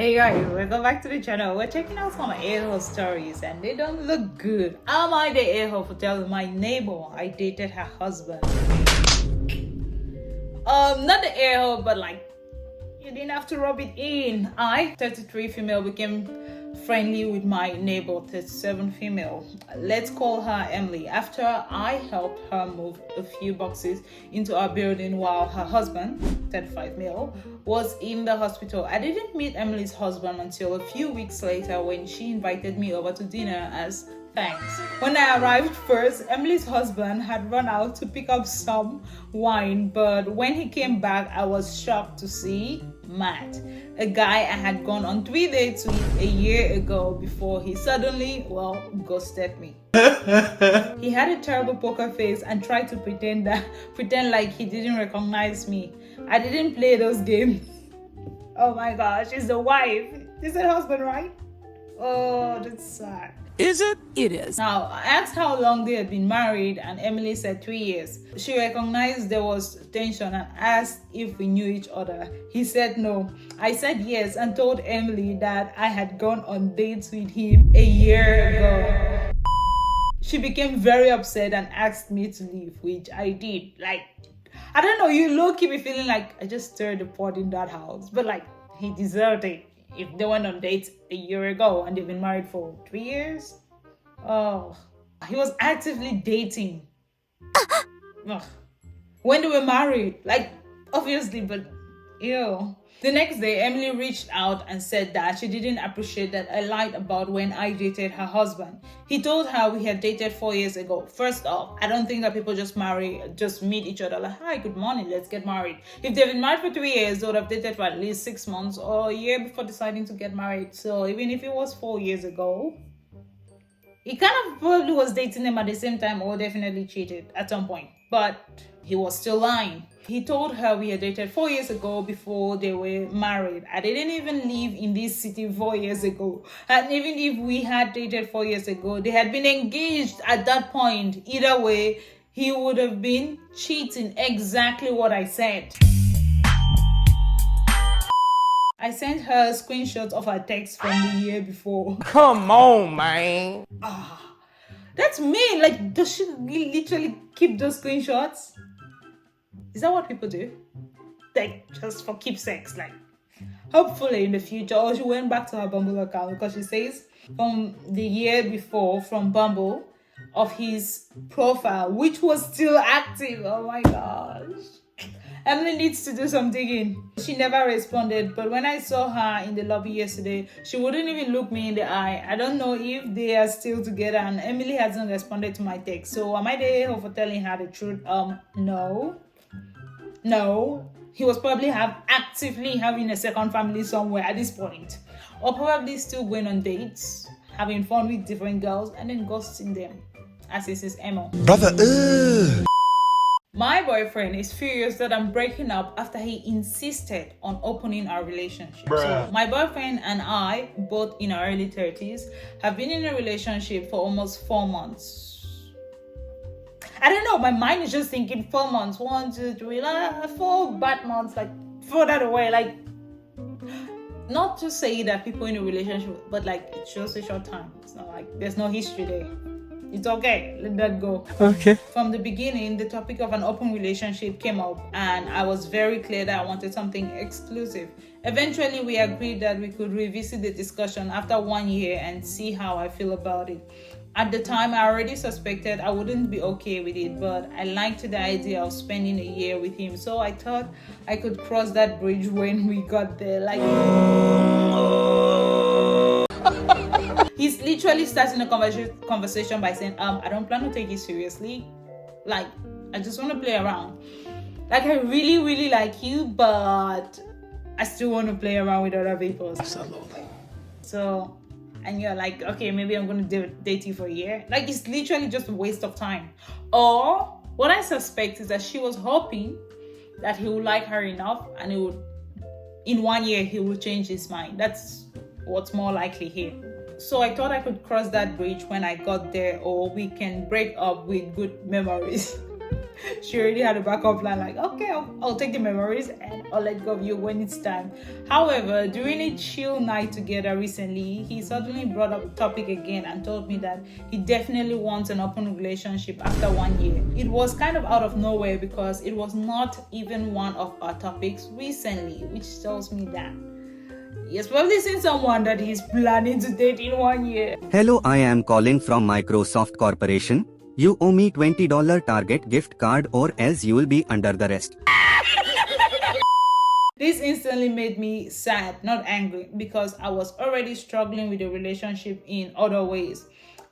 Hey guys, welcome back to the channel. We're checking out some a-hole stories and they don't look good. Am I the a-hole for telling my neighbor I dated her husband? Not the a-hole, but like, you didn't have to rub it in. I, 33 female, became friendly with my neighbor, 37 female. Let's call her Emily. After I helped her move a few boxes into our building while her husband, 35 male, was in the hospital. I didn't meet Emily's husband until a few weeks later when she invited me over to dinner as thanks. When I arrived first, Emily's husband had run out to pick up some wine, but when he came back, I was shocked to see Matt, a guy I had gone on 3 dates with a year ago before he suddenly, ghosted me. He had a terrible poker face and tried to pretend like he didn't recognize me. I didn't play those games. Oh my gosh, it's the wife. This is the husband, right? Oh, that's sad. Is it? It is. Now, I asked how long they had been married and Emily said 3 years. She recognized there was tension and asked if we knew each other. He said no. I said yes and told Emily that I had gone on dates with him a year ago. She became very upset and asked me to leave, which I did. Like, I don't know, you low-key be feeling like I just stirred the pot in that house. But like, he deserved it. If they went on dates a year ago and they've been married for 3 years. Oh, he was actively dating. When they were married, like, obviously, but ew. The next day, Emily reached out and said that she didn't appreciate that I lied about when I dated her husband. He told her we had dated 4 years ago. First off, I don't think that people just meet each other like, hi, good morning, let's get married. If they've been married for 3 years, they would have dated for at least 6 months or a year before deciding to get married. So even if it was 4 years ago, he kind of probably was dating them at the same time or definitely cheated at some point. But he was still lying. He told her we had dated 4 years ago before they were married. I didn't even live in this city 4 years ago. And even if we had dated 4 years ago, they had been engaged at that point. Either way, he would have been cheating, exactly what I said. I sent her screenshots of her text from the year before. Come on, man. That's me. Like, does she literally keep those screenshots? Is that what people do? Like, just for keepsakes? Like, hopefully in the future. Or she went back to her Bumble account because she says from the year before, from Bumble, of his profile, which was still active. Oh my gosh. Emily needs to do some digging. She never responded, but when I saw her in the lobby yesterday, she wouldn't even look me in the eye. I don't know if they are still together and Emily hasn't responded to my text. So am I the a-hole for telling her the truth? No. He was probably actively having a second family somewhere at this point. Or probably still going on dates, having fun with different girls and then ghosting them. As is his MO. Brother, My boyfriend is furious that I'm breaking up after he insisted on opening our relationship. So my boyfriend and I, both in our early 30s, have been in a relationship for almost 4 months. I don't know, my mind is just thinking 4 months. 1, 2, 3, 4 bad months, like throw that away. Like, not to say that people in a relationship, but like it's just a short time. It's not like there's no history there. It's okay, let that go. Okay. From the beginning, the topic of an open relationship came up and I was very clear that I wanted something exclusive. Eventually, we agreed that we could revisit the discussion after 1 year and see how I feel about it. At the time, I already suspected I wouldn't be okay with it, but I liked the idea of spending a year with him, so I thought I could cross that bridge when we got there. Like, he's literally starting a conversation by saying, I don't plan to take it seriously. Like, I just want to play around. Like, I really, really like you, but I still want to play around with other people. Absolutely. So, and you're like, okay, maybe I'm going to date you for a year. Like, it's literally just a waste of time. Or, what I suspect is that she was hoping that he would like her enough and in 1 year, he will change his mind. That's what's more likely here. So I thought I could cross that bridge when I got there, or we can break up with good memories. She already had a backup plan, like, okay, I'll take the memories and I'll let go of you when it's time. However, during a chill night together recently, he suddenly brought up the topic again and told me that he definitely wants an open relationship after 1 year. It was kind of out of nowhere because it was not even one of our topics recently, which tells me that he has probably seen someone that he's planning to date in 1 year. Hello, I am calling from Microsoft Corporation. You owe me $20 Target gift card or else you will be under the arrest. This instantly made me sad, not angry, because I was already struggling with the relationship in other ways.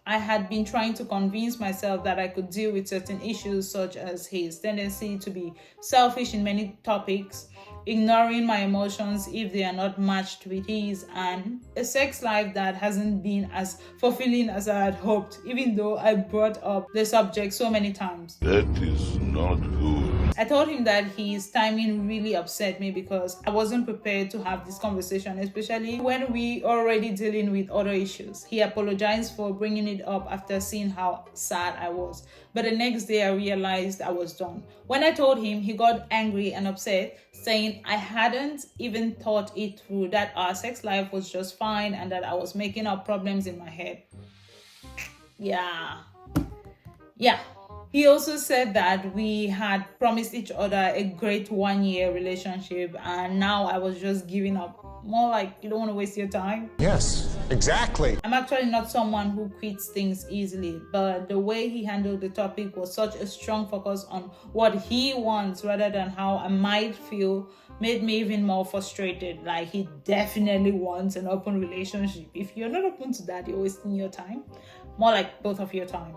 I had been trying to convince myself that I could deal with certain issues such as his tendency to be selfish in many topics, ignoring my emotions if they are not matched with his, and a sex life that hasn't been as fulfilling as I had hoped, even though I brought up the subject so many times. That is not good. I told him that his timing really upset me because I wasn't prepared to have this conversation, especially when we already dealing with other issues. He apologized for bringing it up after seeing how sad I was, but the next day I realized I was done. When I told him, he got angry and upset, saying I hadn't even thought it through, that our sex life was just fine and that I was making up problems in my head. Yeah. He also said that we had promised each other a great 1 year relationship and now I was just giving up. More like, you don't want to waste your time. Yes, exactly. I'm actually not someone who quits things easily, but the way he handled the topic was such a strong focus on what he wants rather than how I might feel made me even more frustrated. Like, he definitely wants an open relationship. If you're not open to that, you're wasting your time. More like both of your time.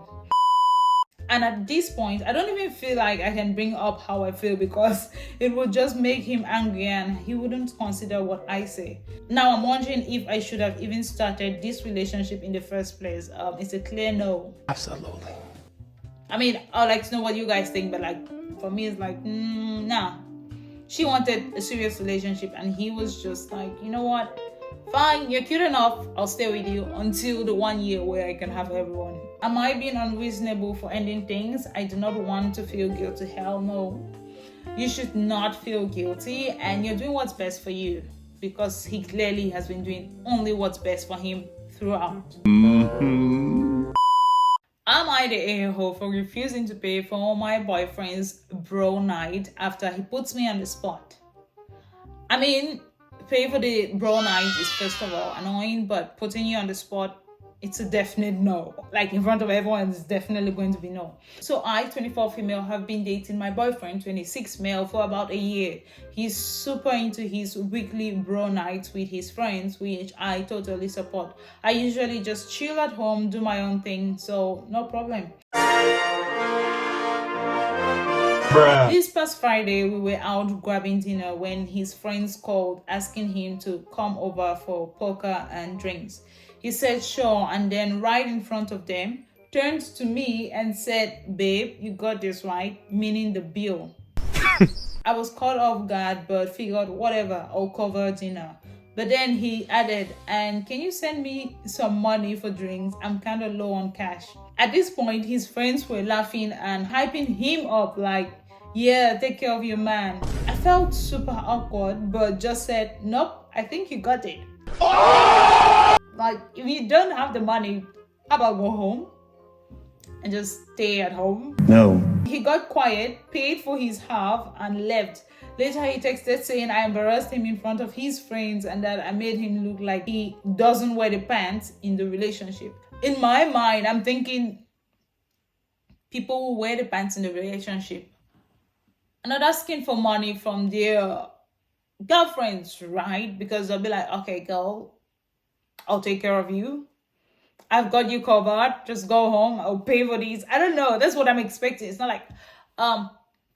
And at this point, I don't even feel like I can bring up how I feel because it would just make him angry and he wouldn't consider what I say. Now I'm wondering if I should have even started this relationship in the first place. It's a clear no. Absolutely. I mean, I'd like to know what you guys think, but like for me, it's like, nah. She wanted a serious relationship and he was just like, you know what? Fine, you're cute enough. I'll stay with you until the 1 year where I can have everyone. Am I being unreasonable for ending things? I do not want to feel guilty. Hell no. You should not feel guilty and you're doing what's best for you because he clearly has been doing only what's best for him throughout. Am I the a-hole for refusing to pay for all my boyfriend's bro night after he puts me on the spot? I mean, pay for the bro night is first of all annoying, but putting you on the spot, it's a definite no. Like in front of everyone, it's definitely going to be no. So I, 24 female, have been dating my boyfriend, 26 male, for about a year. He's super into his weekly bro nights with his friends, which I totally support. I usually just chill at home, do my own thing, so no problem. Bruh. This past Friday, we were out grabbing dinner when his friends called asking him to come over for poker and drinks. He said sure, and then right in front of them, turned to me and said, "Babe, you got this right," meaning the bill. I was caught off guard but figured whatever, I'll cover dinner. But then he added, "And can you send me some money for drinks? I'm kind of low on cash." At this point, his friends were laughing and hyping him up like, "Yeah, take care of your man." I felt super awkward but just said, "Nope, I think you got it." Like, if you don't have the money, how about go home and just stay at home? No. He got quiet, paid for his half, and left. Later, he texted saying I embarrassed him in front of his friends and that I made him look like he doesn't wear the pants in the relationship. In my mind, I'm thinking people who wear the pants in the relationship are not asking for money from their girlfriends, right? Because they'll be like, "Okay, girl, I'll take care of you. I've got you covered. Just go home. I'll pay for these." I don't know. That's what I'm expecting. It's not like,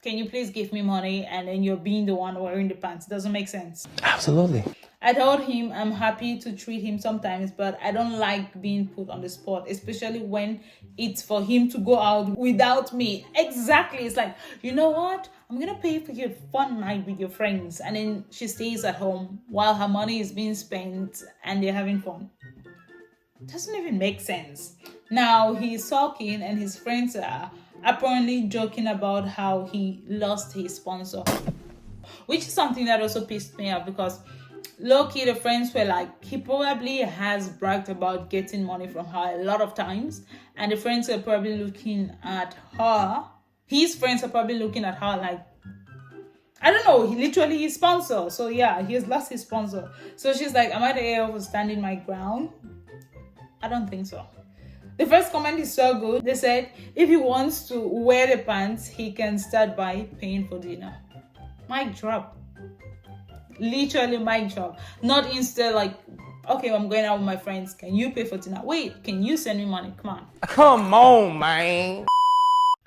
can you please give me money? And then you're being the one wearing the pants. It doesn't make sense. Absolutely. I told him I'm happy to treat him sometimes, but I don't like being put on the spot, especially when it's for him to go out without me. Exactly. It's like, you know what? I'm going to pay for your fun night with your friends. And then she stays at home while her money is being spent and they're having fun. It doesn't even make sense. Now he's sulking and his friends are apparently joking about how he lost his sponsor, which is something that also pissed me off because low-key the friends were like, he probably has bragged about getting money from her a lot of times, and the friends are probably looking at her, his friends are probably looking at her like, I don't know, he literally his sponsor. So yeah, he has lost his sponsor. So she's like, am I the AITAH for standing my ground? I don't think so. The first comment is so good. They said, if he wants to wear the pants, he can start by paying for dinner. Mic drop. Literally mic drop. Not instead like, okay, I'm going out with my friends. Can you pay for dinner? Wait, can you send me money? Come on. Come on, man.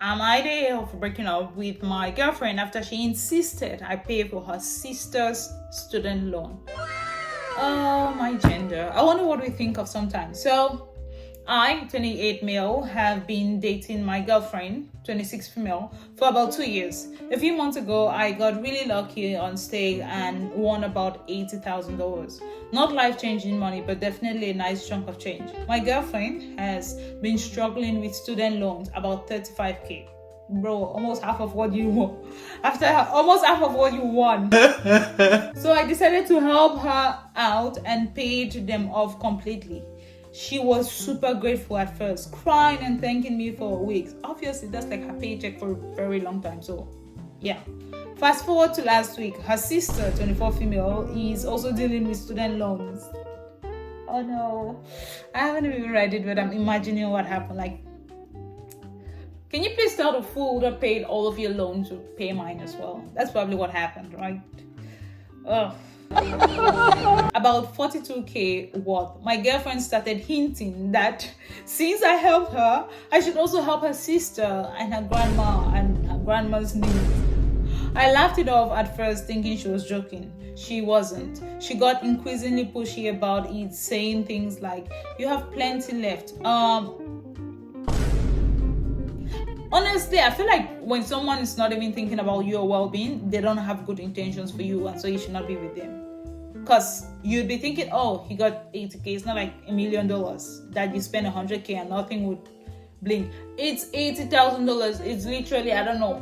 Am I the AITAH for breaking up with my girlfriend after she insisted I pay for her sister's student loan? Oh, my gender. I wonder what we think of sometimes. So, I, 28 male, have been dating my girlfriend, 26 female, for about 2 years. A few months ago, I got really lucky on stake and won about $80,000. Not life-changing money, but definitely a nice chunk of change. My girlfriend has been struggling with student loans, about $35K. Bro, almost half of what you won. Almost half of what you won. So I decided to help her out and paid them off completely. She was super grateful at first, crying and thanking me for weeks. Obviously, that's like her paycheck for a very long time. So, yeah. Fast forward to last week, her sister, 24 female, is also dealing with student loans. Oh no. I haven't even read it, but I'm imagining what happened. Like, can you please tell the fool that paid all of your loans to pay mine as well? That's probably what happened, right? Ugh. About 42K worth. My girlfriend started hinting that since I helped her, I should also help her sister and her grandma and her grandma's niece. I laughed it off at first, thinking she was joking. She wasn't. She got increasingly pushy about it, saying things like, you have plenty left. Honestly, I feel like when someone is not even thinking about your well-being, they don't have good intentions for you, and so you should not be with them. Because you'd be thinking, oh, he got 80K. It's not like $1 million that you spend 100K and nothing would blink. It's $80,000. It's literally, I don't know,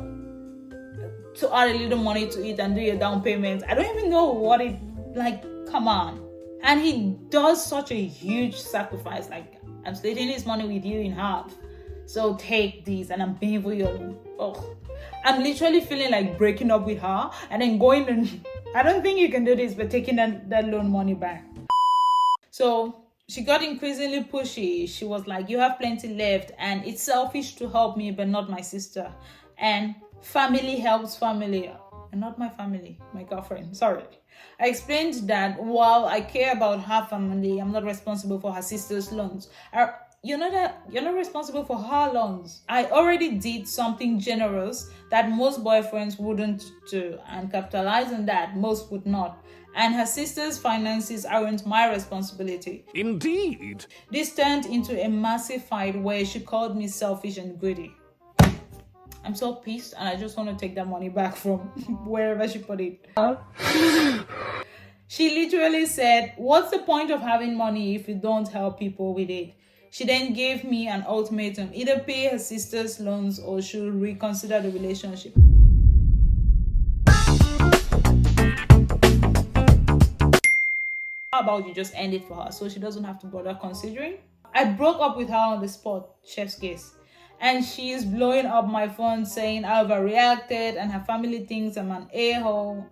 to add a little money to it and do your down payment. I don't even know what it, like, come on. And he does such a huge sacrifice. Like, I'm splitting his money with you in half. So take these and I'm paying for your loan. Oh, I'm literally feeling like breaking up with her and then going and I don't think you can do this, but taking that loan money back. So she got increasingly pushy. She was like, you have plenty left and it's selfish to help me, but not my sister. And family helps family. And not my family, my girlfriend. Sorry. I explained that while I care about her family, I'm not responsible for her sister's loans. You know that you're not responsible for her loans. I already did something generous that most boyfriends wouldn't do and capitalize on that most would not. And her sister's finances aren't my responsibility. Indeed. This turned into a massive fight where she called me selfish and greedy. I'm so pissed and I just want to take that money back from wherever she put it. She literally said, what's the point of having money if you don't help people with it? She then gave me an ultimatum, either pay her sister's loans or she'll reconsider the relationship. How about you just end it for her so she doesn't have to bother considering? I broke up with her on the spot, chef's kiss. And she's blowing up my phone saying I overreacted and her family thinks I'm an a-hole.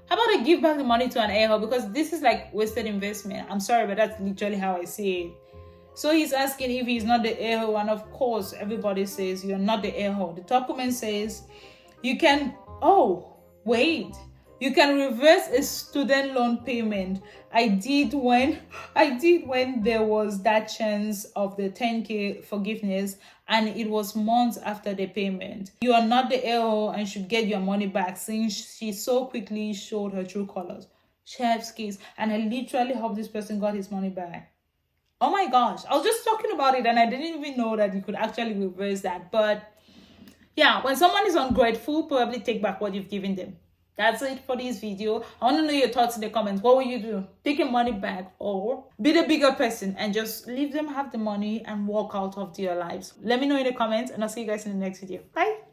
How about I give back the money to an a-hole? Because this is like wasted investment. I'm sorry, but that's literally how I see it. So he's asking if he's not the a-hole, and of course everybody says you're not the a-hole. The top comment says you can reverse a student loan payment. I did when there was that chance of the 10K forgiveness and it was months after the payment. You are not the a-hole and should get your money back since she so quickly showed her true colors. Chef's kiss. And I literally hope this person got his money back. Oh my gosh, I was just talking about it and I didn't even know that you could actually reverse that. But yeah, when someone is ungrateful, probably take back what you've given them. That's it for this video. I want to know your thoughts in the comments. What will you do? Take your money back or be the bigger person and just leave them have the money and walk out of their lives? Let me know in the comments and I'll see you guys in the next video. Bye.